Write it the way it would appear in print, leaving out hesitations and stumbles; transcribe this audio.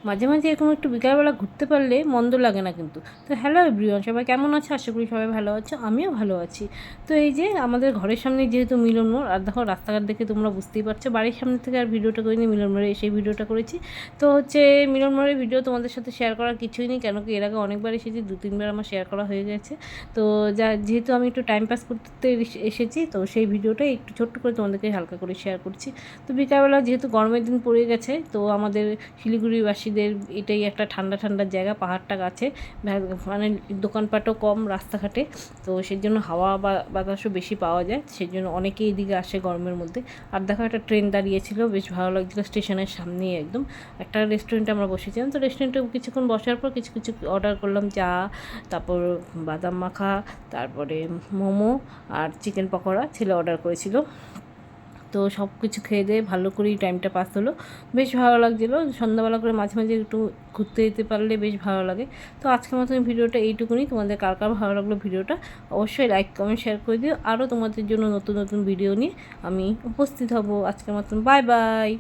মাঝে মাঝে এরকম একটু বিকালবেলা ঘুরতে পারলে মন্দ লাগে না কিন্তু। তো হ্যালো এভরিওয়ান, সবাই কেমন আছে? আশা করি সবাই ভালো আছো, আমিও ভালো আছি। তো এই যে আমাদের ঘরের সামনে যেহেতু মিলন মোড়, আর দেখো রাস্তাঘাট দেখে তোমরা বুঝতেই পারছো, বাড়ির সামনে থেকে আর ভিডিওটা করিনি, মিলন মোড়ে এসে ভিডিওটা করেছি। তো হচ্ছে মিলন মোড়ের ভিডিও তোমাদের সাথে শেয়ার করার কিছুই নেই, কেন কি এর আগে অনেকবার এসেছি, 2-3বার আমার শেয়ার করা হয়ে গেছে। তো যেহেতু আমি একটু টাইম পাস করতে এসেছি, তো সেই ভিডিওটাই একটু ছোট্ট করে তোমাদেরকে হালকা করে শেয়ার করছি। তো বিকালবেলা যেহেতু গরমের দিন পড়ে গেছে, তো আমাদের শিলিগুড়িবাসীদের এটাই একটা ঠান্ডা ঠান্ডা জায়গা, পাহাড়টা কাছে, মানে দোকানপাটও কম রাস্তাঘাটে, তো সেই জন্য হাওয়া বাতাসও বেশি পাওয়া যায়, সেই জন্য অনেকেই এদিকে আসে গরমের মধ্যে। আর দেখো একটা ট্রেন দাঁড়িয়েছিল, বেশ ভালো লাগছিলো, স্টেশনের সামনেই একদম একটা রেস্টুরেন্টে আমরা বসেছিলাম। তো রেস্টুরেন্টে কিছুক্ষণ বসার পর কিছু কিছু অর্ডার করলাম, চা, তারপর বাদাম মাখা, তারপরে মোমো আর চিকেন পকোড়া ছেলে অর্ডার করেছিল। তো সব কিছু খেয়ে দিয়ে ভালো করেই টাইমটা পাস হলো, বেশ ভালো লাগছিলো। সন্ধ্যাবেলা করে মাঝে মাঝে একটু ঘুরতে যেতে পারলে বেশ ভালো লাগে। তো আজকের মতন ভিডিওটা এইটুকুনি। তোমাদের কার কার ভালো লাগলো ভিডিওটা অবশ্যই লাইক কমেন্ট শেয়ার করে দিও। আরও তোমাদের জন্য নতুন নতুন ভিডিও নিয়ে আমি উপস্থিত হব। আজকের মতন বাই বাই।